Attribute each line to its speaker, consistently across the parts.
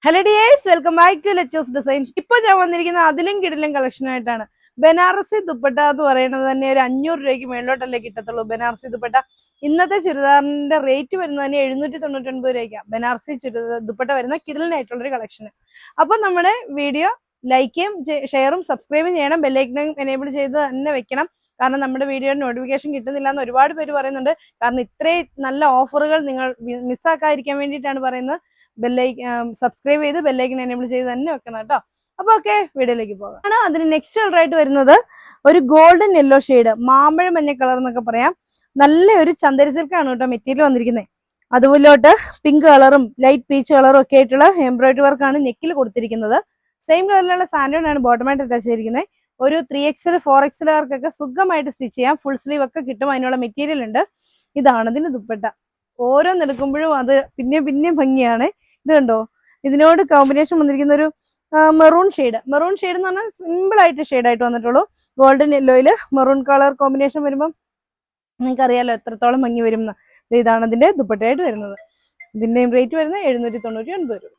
Speaker 1: Hello dears, welcome back to Lectures Designs. ഇപ്പോൾ ഞാൻ വന്നിരിക്കുന്ന അതിലും കിടിലും കളക്ഷൻ ആയിട്ടാണ്. ബനാറസി ദുപ്പട്ട എന്ന് പറയുന്നത് തന്നെ ഒരു 500 രൂപയ്ക്ക് മേളിലോട്ടല്ലേ കിട്ടത്തുള്ളൂ. ബനാറസി ദുപ്പട്ട ഇന്നത്തെ ചുരിദാറിന്റെ റേറ്റ് വരുന്നത് തന്നെ 799 രൂപയ്ക്കാണ്. ബനാറസി ദുപ്പട്ട വരുന്ന കിടിലനായിട്ടുള്ളൊരു കളക്ഷൻ. അപ്പോൾ നമ്മുടെ വീഡിയോ ലൈക്കും ഷെയറും സബ്സ്ക്രൈബും ചെയ്യണം. ബെല്ലൈക്കനും എനേബിൾ ചെയ്ത് തന്നെ വെക്കണം. കാരണം നമ്മുടെ വീഡിയോയുടെ നോട്ടിഫിക്കേഷൻ കിട്ടുന്നില്ല എന്ന് ഒരുപാട് പേര് പറയുന്നുണ്ട്. കാരണം ഇത്രയും നല്ല ഓഫറുകൾ നിങ്ങൾ മിസ്സാക്കാതിരിക്കാൻ വേണ്ടിയിട്ടാണ് പറയുന്നത്. സബ്സ്ക്രൈബ് ചെയ്ത് ബെല്ലൈക്കൻ എനേബിൾ ചെയ്ത് തന്നെ വെക്കണം കേട്ടോ. അപ്പൊ ഓക്കെ, വീഡിയോയിലേക്ക് പോകാം. അതിന് നെക്സ്റ്റ് കളർ ആയിട്ട് വരുന്നത് ഒരു ഗോൾഡൻ യെല്ലോ ഷെയ്ഡ്, മാമ്പഴ മഞ്ഞ കളർ എന്നൊക്കെ പറയാം. നല്ലൊരു ചന്ദരി സിൽക്കാണ് കേട്ടോ മെറ്റീരിയൽ വന്നിരിക്കുന്നത്. അതുപോലോട്ട് പിങ്ക് കളറും ലൈറ്റ് പീച്ച് കളറും ഒക്കെ ആയിട്ടുള്ള എംബ്രോയിഡറി വർക്കാണ് നെക്കിൽ കൊടുത്തിരിക്കുന്നത്. സെയിം കളറിലുള്ള സാൻഡോൺ ആണ് ബോട്ടമായിട്ട് അറ്റാച്ച് ചെയ്തിരിക്കുന്നത്. ഒരു 3XL 4XLകാർക്കൊക്കെ സുഖമായിട്ട് സ്റ്റിച്ച് ചെയ്യാം. ഫുൾ സ്ലീവ് ഒക്കെ കിട്ടും, അതിനുള്ള മെറ്റീരിയൽ ഉണ്ട്. ഇതാണ് ഇതിന്റെ ദുപ്പട്ട. ഓരോന്നെടുക്കുമ്പോഴും അത് പിന്നെ ഭംഗിയാണ്. ഇത് കണ്ടോ, ഇതിനോട് കോമ്പിനേഷൻ വന്നിരിക്കുന്ന ഒരു മെറൂൺ ഷെയ്ഡ് എന്ന് പറഞ്ഞാൽ സിമ്പിൾ ആയിട്ട് ഷെയ്ഡായിട്ട് വന്നിട്ടുള്ളൂ. ഗോൾഡൻ യെല്ലോയില് മെറൂൺ കളർ കോമ്പിനേഷൻ വരുമ്പം നിങ്ങൾക്ക് അറിയാലോ എത്രത്തോളം ഭംഗി വരും എന്ന്. ഇതാണ് അതിന്റെ ദുപ്പട്ടയായിട്ട് വരുന്നത്. ഇതിന്റെയും റേറ്റ് വരുന്നത് 799 രൂപ.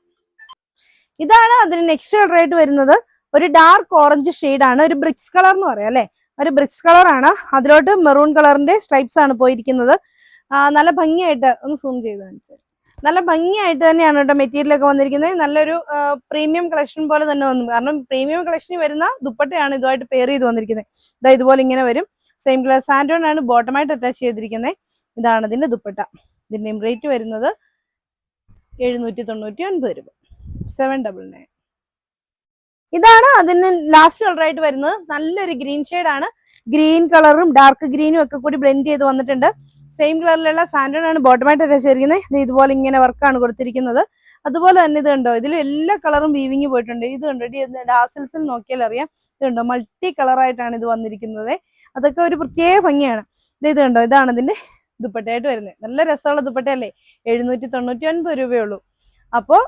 Speaker 1: ഇതാണ് അതിന് നെക്സ്റ്റ് കളർ ആയിട്ട് വരുന്നത്. ഒരു ഡാർക്ക് ഓറഞ്ച് ഷെയ്ഡാണ്, ഒരു ബ്രിക്സ് കളർ എന്ന് പറയാം അല്ലെ. ഒരു ബ്രിക്സ് കളറാണ്, അതിലോട്ട് മെറൂൺ കളറിന്റെ സ്ട്രൈപ്സ് ആണ് പോയിരിക്കുന്നത്. നല്ല ഭംഗിയായിട്ട് ഒന്ന് സൂം ചെയ്ത് കാണിച്ചു. നല്ല ഭംഗിയായിട്ട് തന്നെയാണ് കേട്ടോ മെറ്റീരിയൽ ഒക്കെ വന്നിരിക്കുന്നത്. നല്ലൊരു പ്രീമിയം കളക്ഷൻ പോലെ തന്നെ വന്നു. കാരണം പ്രീമിയം കളക്ഷനിൽ വരുന്ന ദുപ്പട്ടയാണ് ഇതുമായിട്ട് പെയർ ചെയ്ത് വന്നിരിക്കുന്നത്. ഇതാ ഇതുപോലെ ഇങ്ങനെ വരും. സെയിം കളർ സാൻഡോൺ ആണ് ബോട്ടമായിട്ട് അറ്റാച്ച് ചെയ്തിരിക്കുന്നത്. ഇതാണ് ഇതിന്റെ ദുപ്പട്ട. ഇതിന്റെയും റേറ്റ് വരുന്നത് 799 രൂപ. 799. ഇതാണ് അതിന് ലാസ്റ്റ് കളർ ആയിട്ട് വരുന്നത്. നല്ലൊരു ഗ്രീൻ ഷെയ്ഡാണ്. ഗ്രീൻ കളറും ഡാർക്ക് ഗ്രീനും ഒക്കെ കൂടി ബ്ലെൻഡ് ചെയ്ത് വന്നിട്ടുണ്ട്. സെയിം കളറിലുള്ള സാൻഡോൺ ആണ് ബോട്ടമായിട്ട് അറ്റാച്ച് ചെയ്തിരിക്കുന്നത്. ഇതുപോലെ ഇങ്ങനെ വർക്കാണ് കൊടുത്തിരിക്കുന്നത്. അതുപോലെ തന്നെ ഇത് കണ്ടോ, ഇതിൽ എല്ലാ കളറും വീവിങ് പോയിട്ടുണ്ട്. ഇത് കണ്ടോ, ഡാസിൽസിൽ നോക്കിയാൽ അറിയാം. ഇത് കണ്ടോ, മൾട്ടി കളറായിട്ടാണ് ഇത് വന്നിരിക്കുന്നത്. അതൊക്കെ ഒരു പ്രത്യേക ഭംഗിയാണ്. ഇത് കണ്ടോ, ഇതാണ് ഇതിന്റെ ദുപ്പട്ടയായിട്ട് വരുന്നത്. നല്ല രസമുള്ള ദുപ്പട്ടയല്ലേ. 799 രൂപയുള്ളൂ. അപ്പോൾ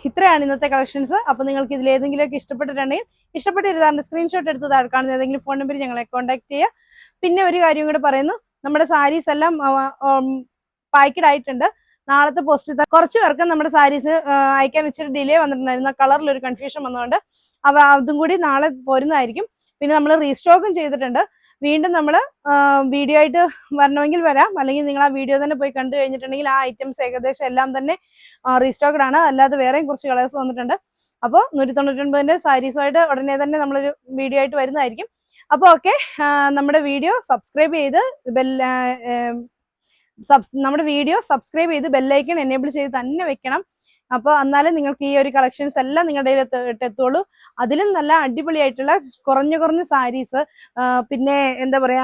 Speaker 1: ഇത്രയാണ് ഇന്നത്തെ കളക്ഷൻസ്. അപ്പോൾ നിങ്ങൾക്ക് ഇതിൽ ഏതെങ്കിലുമൊക്കെ ഇഷ്ടപ്പെട്ടിട്ടുണ്ടെങ്കിൽ ഇഷ്ടപ്പെട്ടിരുതാറിന്റെ സ്ക്രീൻഷോട്ട് എടുത്ത് താഴെ കാണുന്ന ഏതെങ്കിലും ഫോൺ നമ്പറിൽ ഞങ്ങളെ കോൺടാക്ട് ചെയ്യുക. പിന്നെ ഒരു കാര്യം കൂടെ പറയുന്നു, നമ്മുടെ സാരീസ് എല്ലാം പാക്കഡ് ആയിട്ടുണ്ട്. നാളത്തെ പോസ്റ്റ് കുറച്ച് പേർക്ക് നമ്മുടെ സാരീസ് അയക്കാൻ ഇച്ചിരി ഡിലേ വന്നിട്ടുണ്ടായിരുന്നു. കളറിൽ ഒരു കൺഫ്യൂഷൻ വന്നതുകൊണ്ട് അതും കൂടി നാളെ പോരുന്നതായിരിക്കും. പിന്നെ നമ്മൾ റീസ്റ്റോക്കും ചെയ്തിട്ടുണ്ട്. വീണ്ടും നമ്മൾ വീഡിയോ ആയിട്ട് വരണമെങ്കിൽ വരാം, അല്ലെങ്കിൽ നിങ്ങൾ ആ വീഡിയോ തന്നെ പോയി കണ്ടു കഴിഞ്ഞിട്ടുണ്ടെങ്കിൽ ആ ഐറ്റംസ് ഏകദേശം എല്ലാം തന്നെ റീസ്റ്റോക്ഡ് ആണ്. അല്ലാതെ വേറെയും കുറച്ച് കളേഴ്സ് വന്നിട്ടുണ്ട്. അപ്പോൾ 199ന്റെ സാരീസുമായിട്ട് ഉടനെ തന്നെ നമ്മളൊരു വീഡിയോ ആയിട്ട് വരുന്നതായിരിക്കും. അപ്പോൾ ഓക്കെ, നമ്മുടെ വീഡിയോ സബ്സ്ക്രൈബ് ചെയ്ത് ബെല്ലൈക്കൺ എനേബിൾ ചെയ്ത് തന്നെ വെക്കണം. അപ്പോൾ എന്നാലും നിങ്ങൾക്ക് ഈ ഒരു കളക്ഷൻസ് എല്ലാം നിങ്ങളുടെ കയ്യിൽ എത്തുള്ളൂ. അതിലും നല്ല അടിപൊളിയായിട്ടുള്ള കുറഞ്ഞ സാരീസ്, പിന്നെ എന്താ പറയാ,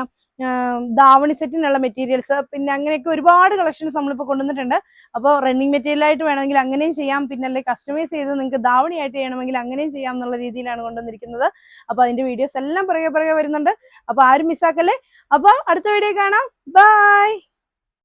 Speaker 1: ദാവണി സെറ്റിനുള്ള മെറ്റീരിയൽസ്, പിന്നെ അങ്ങനെയൊക്കെ ഒരുപാട് കളക്ഷൻസ് നമ്മളിപ്പോൾ കൊണ്ടുവന്നിട്ടുണ്ട്. അപ്പോൾ റണ്ണിങ് മെറ്റീരിയൽ ആയിട്ട് വേണമെങ്കിൽ അങ്ങനെയും ചെയ്യാം. പിന്നെ അല്ലെങ്കിൽ കസ്റ്റമൈസ് ചെയ്ത് നിങ്ങൾക്ക് ദാവണിയായിട്ട് ചെയ്യണമെങ്കിൽ അങ്ങനെയും ചെയ്യാം എന്നുള്ള രീതിയിലാണ് കൊണ്ടുവന്നിരിക്കുന്നത്. അപ്പോൾ അതിന്റെ വീഡിയോസ് എല്ലാം പുറകെ വരുന്നുണ്ട്. അപ്പോൾ ആരും മിസ്സാക്കല്ലേ. അപ്പോൾ അടുത്ത വീഡിയോ കാണാം. ബൈ.